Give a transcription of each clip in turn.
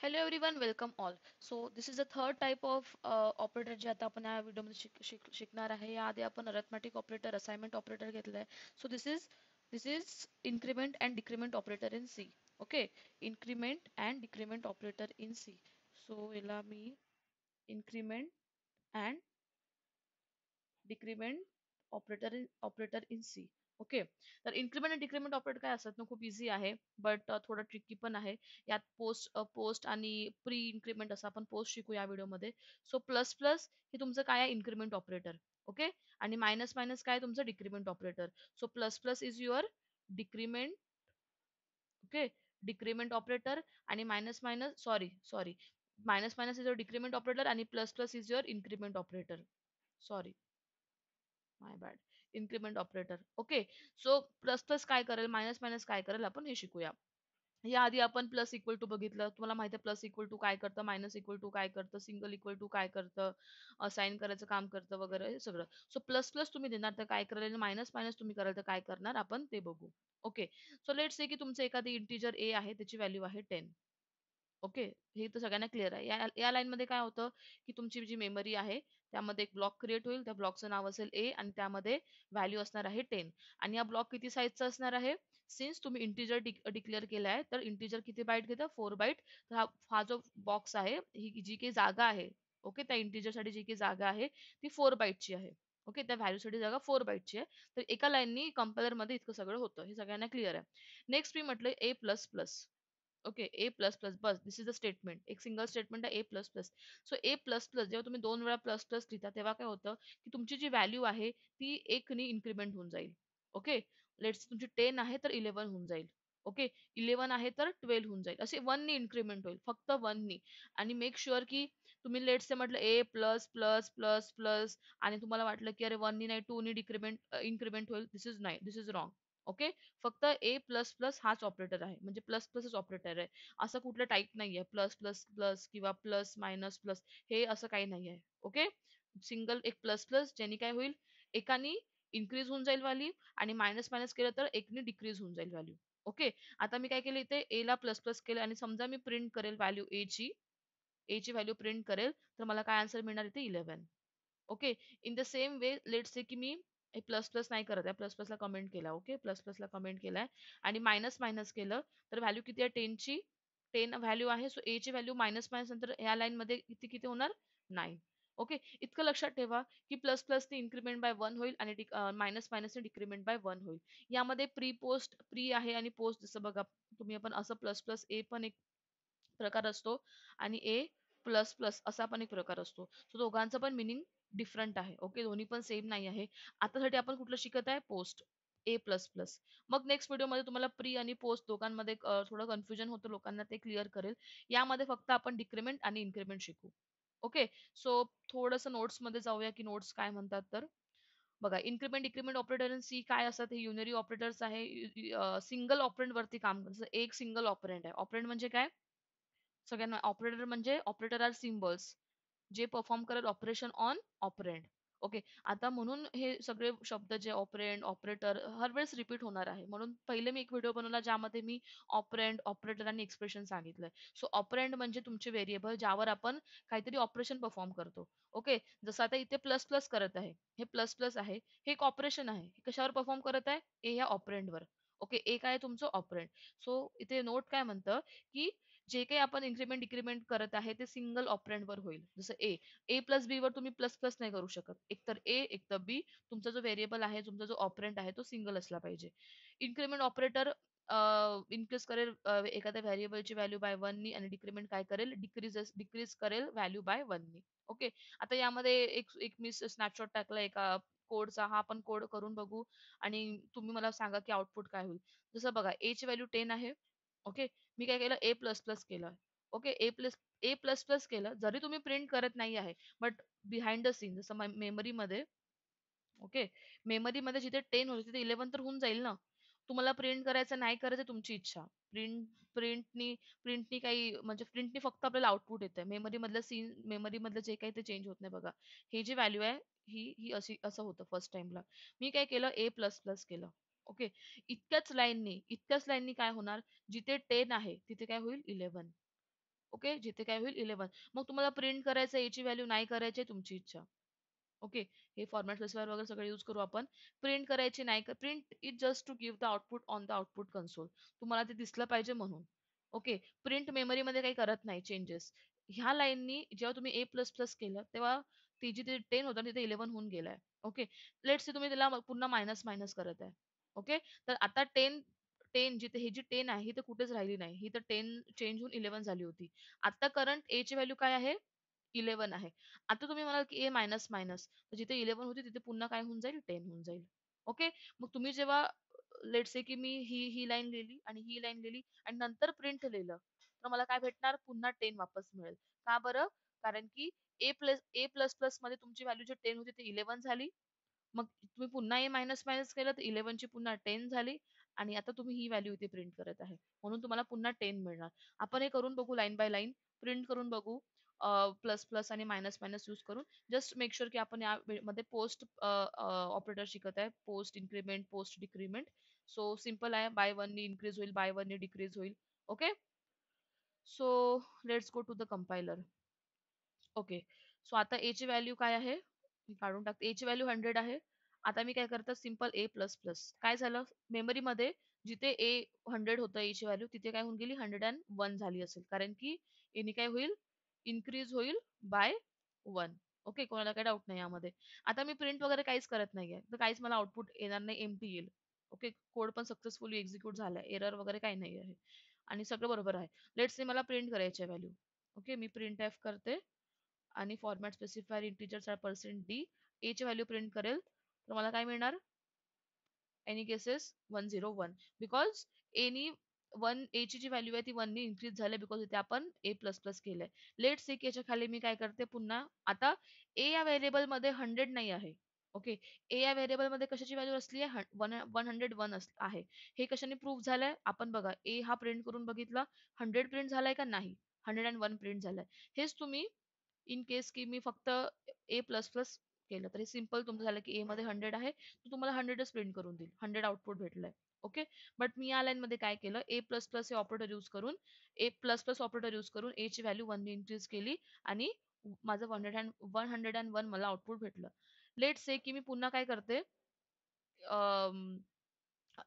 Hello everyone, welcome all. So this is the third type of operator जे आता आपण या व्हिडिओमध्ये शिकणार आहे. याआधी आपण अरिथमेटिक ऑपरेटर, असाइनमेंट ऑपरेटर घेतलाय. So this is increment and decrement operator in C. Okay, increment and decrement operator in C. So याला मी increment and decrement operator in C. Okay, तर इन्क्रीमेंट आणि डिक्रीमेंट ऑपरेटर काय असतात ना, खूप easy आहे बट थोडं ट्रिकी पण आहे. यात पोस्ट आणि प्री इन्क्रीमेंट असं आपण पोस्ट शिकू या व्हिडिओमध्ये. सो प्लस प्लस हे तुमचं काय आहे, इन्क्रीमेंट ऑपरेटर. ओके, आणि मायनस मायनस काय आहे तुमचं decrement operator. So plus plus is your decrement. Okay, decrement operator आणि minus minus sorry sorry minus minus is your decrement operator आणि plus plus is your increment operator. Sorry, my bad. Increment operator. Okay, so plus plus काय करेल, minus minus काय करेल, आपण हे शिकूया. याआधी आपण प्लस इक्वल टू बघितलं. तुम्हाला माहिती आहे प्लस इक्वल टू काय करतं, मायनस इक्वल टू काय करतं, सिंगल इक्वल टू काय करतं, असाइन करायचं काम करतं वगैरे हे सगळं. सो प्लस प्लस तुम्ही देणार तर काय करेल, मायनस मायनस तुम्ही कराल तर काय करणार, आपण ते बघू. ओके, सो लेट्स से की तुमचं एखादी इंटीजर ए आहे, त्याची व्हॅल्यू आहे 10. ओके, हे तर सगळ्यांना क्लिअर आहे. या या लाईनमध्ये काय होतं, की तुमची जी मेमरी आहे त्यामध्ये एक ब्लॉक क्रिएट होईल. त्या ब्लॉकचं नाव असेल ए आणि त्यामध्ये व्हॅल्यू असणार आहे 10. आणि हा ब्लॉक किती साईजचा असणार आहे, सिन्स तुम्ही इंटीजर डिक्लेअर केला आहे तर इंटीजर किती बाईट घेतं, 4 बाईट. तर हा हा जो बॉक्स आहे, ही जी काही जागा आहे, ओके, त्या इंटीजरसाठी जी काही जागा आहे ती 4 बाईटची आहे. ओके, त्या व्हॅल्यूसाठी जागा 4 बाईटची आहे. तर एका लाईननी कंपायलरमध्ये इतकं सगळं होतं, हे सगळ्यांना क्लिअर आहे. नेक्स्ट मी म्हटलं A plus plus. Okay, A plus plus, बस दिस इज द स्टेटमेंट. एक सिंगल स्टेटमेंट आहे A plus plus. So A plus plus जेव्हा तुम्ही 2 वेळा प्लस प्लस लिहिता तेव्हा काय होतं, की तुमची जी व्हॅल्यू आहे ती 1 नी इन्क्रीमेंट होऊन जाईल. ओके, लेट्स तुमची 10 आहे तर 11 होऊन जाईल. ओके, 11 आहे तर 12 होऊन जाईल. असे 1 नी इन्क्रीमेंट होईल, फक्त 1 नी. आणि मेक शुअर की तुम्ही लेट्स म्हटलं A plus plus plus plus आणि तुम्हाला वाटलं की अरे 1 नी नाही 2 नी इन्क्रीमेंट होईल, दिस इज नाही, दिस इज रॉंग. ओके, फक्त ए प्लस प्लस हाच ऑपरेटर आहे, म्हणजे प्लस प्लसच ऑपरेटर आहे. असं कुठलं टाईप नाहीये प्लस प्लस प्लस किंवा प्लस मायनस प्लस, हे असं काही नाहीये. ओके, सिंगल एक प्लस प्लस ज्याने काय होईल, एकानी इन्क्रीज होऊन जाईल व्हॅल्यू आणि मायनस मायनस केलं तर एकनी डिक्रीज होऊन जाईल व्हॅल्यू. ओके, आता मी काय केलं इथे ए ला प्लस प्लस केलं आणि समजा मी प्रिंट करेल व्हॅल्यू ए ची व्हॅल्यू प्रिंट करेल तर मला काय आन्सर मिळणार इथे 11. Okay, in the same way let's say की मी हे प्लस प्लस नाही करत आहे, प्लस प्लसला कमेंट केला. ओके, प्लस प्लसला कमेंट केलाय आणि मायनस मायनस केलं तर व्हॅल्यू किती आहे, 10 ची. 10 व्हॅल्यू आहे, सो ए ची व्हॅल्यू मायनस मायनस नंतर ह्या लाईन मध्ये किती किती होणार, 9. ओके, इतकं लक्षात ठेवा की प्लस प्लस ने इन्क्रीमेंट बाय 1 होईल आणि मायनस मायनस ने डिक्रीमेंट बाय 1 होईल. यामध्ये प्री आहे आणि पोस्ट, जसं बघा तुम्ही आपण असं प्लस प्लस ए पण एक प्रकार असतो आणि ए प्लस प्लस असा पण एक प्रकार असतो. सो दोघांचं पण मिनिंग डिफरंट आहे. ओके, दोन्ही पण सेम नाही आहे. आतासाठी आपण कुठलं शिकत आहे, पोस्ट ए प्लस प्लस. मग नेक्स्ट व्हिडिओमध्ये तुम्हाला प्री आणि पोस्ट दोघांमध्ये थोडं कन्फ्युजन होतं लोकांना, ते क्लिअर करेल. यामध्ये फक्त आपण डिक्रीमेंट आणि इन्क्रीमेंट शिकू. ओके, सो थोडंसं नोट्समध्ये जाऊया की नोट्स काय म्हणतात. तर बघा, increment decrement operator in C काय असतात, हे युनरी ऑपरेटर्स आहे. सिंगल ऑपरेंड वरती काम करतात. जसं एक सिंगल ऑपरेंड आहे. ऑपरेंड म्हणजे काय, सगळ्यांना ऑपरेटर म्हणजे ऑपरेटर आर सिम्बॉल्स जे परफॉर्म करेल ऑपरेशन ऑन ऑपरेंड. ओके, आता म्हणून हे सगळे शब्द जे ऑपरेंड ऑपरेटर हर वेळेस रिपीट होणार आहे, म्हणून पहिले मी एक व्हिडिओ बनवला ज्यामध्ये मी ऑपरेंड ऑपरेटर आणि एक्सप्रेशन सांगितलंय. सो ऑपरेंड म्हणजे तुमचे व्हेरिएबल ज्यावर आपण काहीतरी ऑपरेशन परफॉर्म करतो. ओके, जसं आता इथे प्लस प्लस करत आहे, हे प्लस प्लस आहे, हे एक ऑपरेशन आहे. हे कशावर परफॉर्म करत आहे, ए या ऑपरेंडवर. ओके, ए काय आहे तुमचं ऑपरेंड. सो इथे नोट काय म्हणतं, की जे काही आपण इन्क्रीमेंट डिक्रीमेंट करत आहे ते सिंगल ऑपरेंडवर होईल. जसं ए प्लस बी वर तुम्ही प्लस प्लस नाही करू शकत. एकतर ए एकतर बी, तुमचा जो व्हेरिएबल आहे, तुमचा जो ऑपरेंड आहे तो सिंगल असला पाहिजे. इन्क्रीमेंट ऑपरेटर इन्क्रीज करेल एखाद्या व्हेरिएबलची व्हॅल्यू बाय 1 नी आणि डिक्रीमेंट काय करेल, डिक्रीज करेल व्हॅल्यू बाय 1 नी. ओके, आता यामध्ये एक एक मी स्नॅपशॉट टाकला एका कोडचा, हा आपण कोड करून बघू आणि तुम्ही मला सांगा की आउटपुट काय होईल. जसं बघा, ए ची व्हॅल्यू 10 आहे. ओके, मी काय केलं, ए प्लस प्लस केलं. ओके, ए प्लस प्लस केलं, जरी तुम्ही प्रिंट करत नाही आहे, बट बिहाइंड द सीन जसं मेमरीमध्ये. ओके, मेमरीमध्ये जिथे 10 होते तिथे 11 तर होऊन जाईल ना. तुम्हाला प्रिंट करायचं नाही करायचं तुमची इच्छा. प्रिंटनी प्रिंटनी काही म्हणजे प्रिंटनी फक्त आपल्याला आउटपुट येतंय. मेमरीमधलं जे काही ते चेंज होत नाही बघा. ही जी व्हॅल्यू आहे ही अशी असं होतं फर्स्ट टाइमला. मी काय केलं, ए प्लस प्लस केलं. ओके, इतक्याच लाईननी काय होणार, जिथे 10 आहे तिथे काय होईल, 11. ओके, जिथे काय होईल 11. मग तुम्हाला प्रिंट करायचं याची व्हॅल्यू नाही करायची तुमची इच्छा. ओके, हे फॉर्मॅट स्पेसिफायर वगैरे सगळे यूज करू आपण. प्रिंट करायची नाही, print is just to give the output on the output console. तुम्हाला ते दिसलं पाहिजे म्हणून. ओके, प्रिंट मेमरीमध्ये काही करत नाही चेंजेस. ह्या लाईननी जेव्हा तुम्ही ए प्लस प्लस केलं तेव्हा ती जी 10 होतं तिथे 11 होऊन गेलाय. ओके, लेट्स से तुम्ही त्याला पुन्हा मायनस मायनस करत आहे. ओके, तर आता 10 जिथे ही जी 10 आहे ही तर कुठेच राहिली नाही. ही तर 10 चेंज होऊन 11 झाली होती. आता करंट ए ची व्हॅल्यू काय आहे? 11 आहे. आता तुम्ही म्हणाल की ए मायनस मायनस, तर जिथे 11 होती तिथे पुन्हा काय होऊन जाईल? 10 होऊन जाईल. ओके, मग तुम्ही जेव्हा लेट्स से की मी ही लाईन लिहिली आणि ही लाईन लिहिली आणि नंतर प्रिंट लिहिलं, तर मला काय भेटणार? पुन्हा 10 वापस मिळेल. का बरं? कारण की ए प्लस प्लस मध्ये तुमची व्हॅल्यू जी 10 होती ती 11 झाली. मग तुम्ही पुन्हा ए मायनस मायनस केलं तर 11 ची पुन्हा 10 झाली आणि आता तुम्ही ही व्हॅल्यू इथे प्रिंट करत आहे. म्हणून तुम्हाला पुन्हा 10 मिळणार. आपण हे करून बघू लाईन बाय लाईन. प्रिंट करून बघू. प्लस प्लस आणि मायनस मायनस यूज करून. जस्ट मेक शुअर की आपण या मध्ये पोस्ट ऑपरेटर शिकत आहे. Post increment, post decrement. So simple आहे. बाय वन नी इन्क्रीज होईल, बाय वन नी डिक्रीज होईल. Okay. So let's go to the compiler. Okay. So आता ए ची व्हॅल्यू काय आहे? मी काढून टाकते. ए ची व्हॅल्यू 100 आहे. आता मी काय करतो सिंपल ए प्लस प्लस. काय झालं? मेमरीमध्ये जिथे ए 100 होतं ए ची व्हॅल्यू तिथे काय होऊन गेली? 101 झाली असेल. कारण की एनी काय होईल? इन्क्रीज होईल बाय 1. ओके. कोणाला काही डाऊट नाही यामध्ये. आता मी प्रिंट वगैरे काहीच करत नाहीये. तर काहीच मला आउटपुट येणार नाही. एम्प्टी येईल. ओके. कोड पण सक्सेसफुली एक्झिक्यूट झालाय. एरर वगैरे काही नाही आहे. आणि सगळं बरोबर आहे. लेट्स से मला प्रिंट करायची आहे व्हॅल्यू. ओके. मी प्रिंट एफ करते. आणि format specifier integer percent D A ची व्हॅल्यू प्रिंट करेल तर मला काय मिळणार any cases 101 because any one A ची जी व्हॅल्यू आहे ती 1 ने इन्क्रीज झाली बिकॉज इथे आपण ए प्लस प्लस केलंय. लेट सी याच्या खाली मी काय करते पुन्हा आता ए या व्हेरिएबल मध्ये 100 नाही आहे. ओके, ए या व्हेरिएबल मध्ये कशाची व्हॅल्यू असली आहे 101 आहे. हे कशाने प्रूव्ह झालंय आपण बघा ए हा प्रिंट करून बघितला 100 प्रिंट झालाय का नाही 101 प्रिंट झालाय. हेच तुम्ही इन केस की मी फक्त ए प्लस प्लस केलं तर हे सिम्पल तुमचं झालं की ए मध्ये 100 आहे तो तुम्हाला 100च प्रिंट करून देईल 100 आउटपुट भेटलंय. ओके, बट मी या लाईन मध्ये काय केलं ए प्लस प्लस हे ऑपरेटर यूज करून ए प्लस प्लस ऑपरेटर यूज करून ए ची व्हॅल्यू 1 ने इन्क्रीज केली आणि माझं 101 मला आउटपुट भेटलं. लेट से की मी पुन्हा काय करते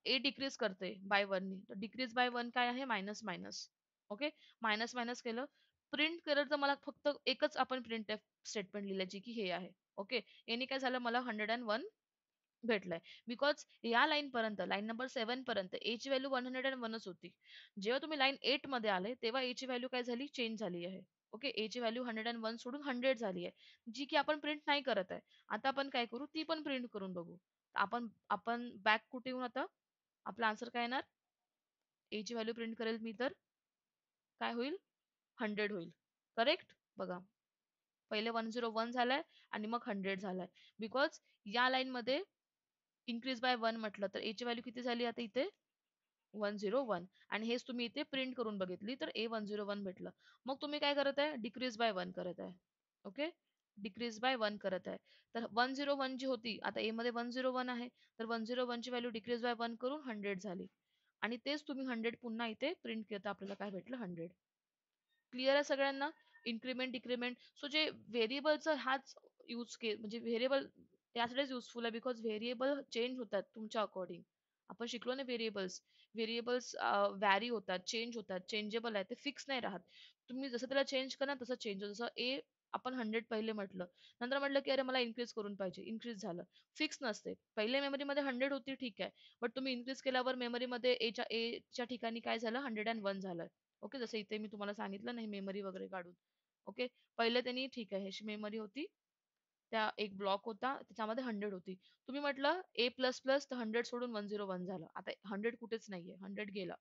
ए डिक्रीज करते बाय वन नी तर डिक्रीज बाय वन काय आहे minus minus. Okay, minus minus केलं प्रिंट केलं तर मला फक्त एकच आपण प्रिंट स्टेटमेंट लिहिलं जी की हे आहे. ओके, याने काय झालं मला 101 भेटलंय बिकॉज या लाईन पर्यंत लाईन नंबर 7 पर्यंत ए ची व्हॅल्यू 101च होती. जेव्हा तुम्ही लाईन 8 मध्ये आले तेव्हा ए ची व्हॅल्यू काय झाली चेंज झाली आहे. ओके, ए ची व्हॅल्यू 101 सोडून 100 झाली आहे जी की आपण प्रिंट नाही करत आहे. आता आपण काय करू ती पण प्रिंट करून बघू. आपण आपण बॅक कुठे येऊन आता आपला आन्सर काय येणार ए ची व्हॅल्यू प्रिंट करेल मी तर काय होईल 100 होईल. करेक्ट बघा पहिले 101 झालाय आणि मग 100 झालाय बिकॉज या लाईन मध्ये इन्क्रीज बाय 1 म्हटलं तर ए ची व्हॅल्यू किती झाली आता इथे 101 आणि हेच तुम्ही इथे प्रिंट करून बघितली तर ए 101 भेटलं. मग तुम्ही काय करत आहे डिक्रीज बाय 1 करत आहे. ओके, डिक्रीज बाय 1 करत आहे. तर 101 जी होती आता ए मध्ये 101 आहे तर 101 ची व्हॅल्यू डिक्रीज बाय 1 करून 100 झाली आणि तेच तुम्ही 100 पुन्हा इथे प्रिंट केलं तर आपल्याला काय भेटलं 100. क्लिअर आहे सगळ्यांना इन्क्रीमेंट डिक्रीमेंट सो जे व्हेरिएबलचा हाच यूज के म्हणजे व्हेरिएबल त्यासाठीच युजफुल आहे बिकॉज व्हेरिएबल चेंज होतात तुमच्या अकॉर्डिंग. आपण शिकलो ना व्हेरिएबल्स व्हेरिएबल्स व्हॅरी होतात चेंज होतात चेंजेबल आहे ते फिक्स नाही राहत. तुम्ही जसं त्याला चेंज करा तसं चेंज होतं. जसं ए आपण 100 पहिले म्हटलं नंतर म्हटलं की अरे मला इन्क्रीज करून पाहिजे इन्क्रीज झालं फिक्स नसते. पहिले मेमरीमध्ये 100 होती ठीक आहे बट तुम्ही इन्क्रीज केल्यावर मेमरीमध्ये एच्या ठिकाणी काय झालं 101 झालं. ओके, जसं इथे मी तुम्हाला सांगितलं नाही मेमरी वगैरे काढून. ओके, पहिले त्यांनी ठीक आहे अशी मेमरी होती त्या एक ब्लॉक होता त्याच्यामध्ये 100 होती. तुम्ही म्हटलं ए प्लस प्लस तर 100 सोडून 101 झालं. आता 100 कुठेच नाहीये 100 गेला.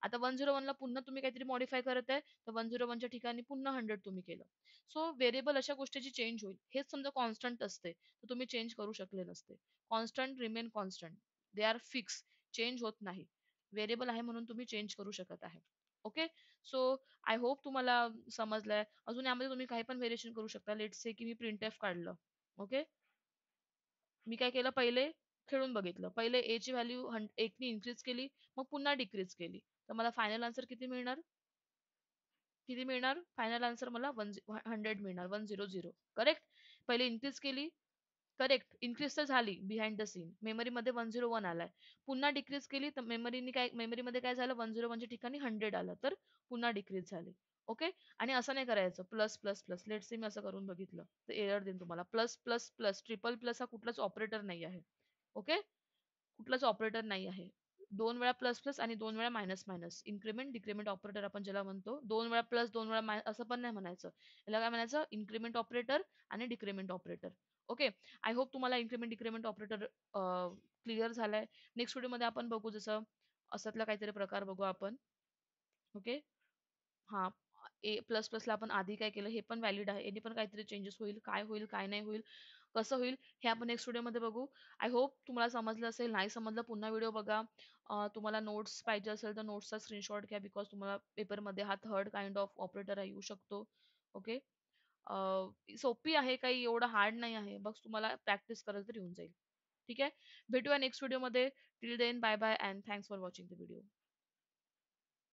आता 101 ला पुन्हा तुम्ही काहीतरी मॉडिफाय करत आहे तर 101 च्या ठिकाणी पुन्हा 100 तुम्ही केलं. सो व्हेरिएबल अशा गोष्टीची चेंज होईल. हेच समजा कॉन्स्टंट असते तर तुम्ही चेंज करू शकले नसते. Constant remain constant. They are fix. Change होत नाही. व्हेरिएबल आहे म्हणून तुम्ही चेंज करू शकत आहे. ओके, सो आय होप तुम्हाला समजलंय. अजून यामध्ये तुम्ही काही पण व्हेरिएशन करू शकता. लेट्स से की मी प्रिंट एफ काढलं. ओके, मी काय केलं पहिले खेळून बघितलं. पहिले ए ची व्हॅल्यू 1 ने इन्क्रीज केली, मग पुन्हा डिक्रीज केली. तर मला फायनल आन्सर किती मिळणार? किती मिळणार? फायनल आन्सर मला 100 मिळणार. 100. करेक्ट. पहिले इन्क्रीज केली. करेक्ट. इन्क्रीज तर झाली बिहाइंड द सीन. मेमरीमध्ये 101 आलाय. पुन्हा डिक्रीज केली तर मेमरीमध्ये काय झालं? 101च्या ठिकाणी 100 आलं. तर पुन्हा डिक्रीज झाली. ओके. आणि असं नाही करायचं. Plus plus plus. Let see me असं करून बघितलं तर एरर देईन तुम्हाला. Plus plus plus triple plus हा कुठलाच ऑपरेटर नाही आहे. ओके. कुठलाच ऑपरेटर नाही आहे. 2 वेळा प्लस प्लस आणि 2 वेळा minus minus. Increment decrement operator आपण ज्याला म्हणतो. 2 वेळा प्लस 2 वेळा असं पण नाही म्हणायचं. याला काय म्हणायचं? इन्क्रिमेंट ऑपरेटर आणि decrement operator. Okay. I hope तुम्हाला इन्क्रिमेंट डिक्रिमेंट ऑपरेटर क्लिअर झालाय. नेक्स्ट व्हिडिओमध्ये आपण बघू जसं असातला काहीतरी प्रकार बघू आपण. ओके. हां. ए प्लस प्लसला आपण आधी काय केलं हे पण व्हॅलिड आहे. याने पण काहीतरी चेंजेस होईल. काय होईल, काय नाही होईल, कसं होईल हे आपण नेक्स्ट व्हिडिओमध्ये बघू. आय होप तुम्हाला समजलं असेल. नाही समजलं पुन्हा व्हिडिओ बघा. तुम्हाला नोट्स पाहिजे असेल तर नोट्सचा स्क्रीनशॉट घ्या बिकॉज तुम्हाला पेपरमध्ये हा थर्ड काइंड ऑफ ऑपरेटर येऊ शकतो. ओके. सोपी आहे, काही एवढं हार्ड नाही आहे. बस तुम्हाला प्रॅक्टिस कराल तर येऊन जाईल. ठीक आहे. भेटूया नेक्स्ट व्हिडिओमध्ये. Till then bye bye and thanks for watching the video.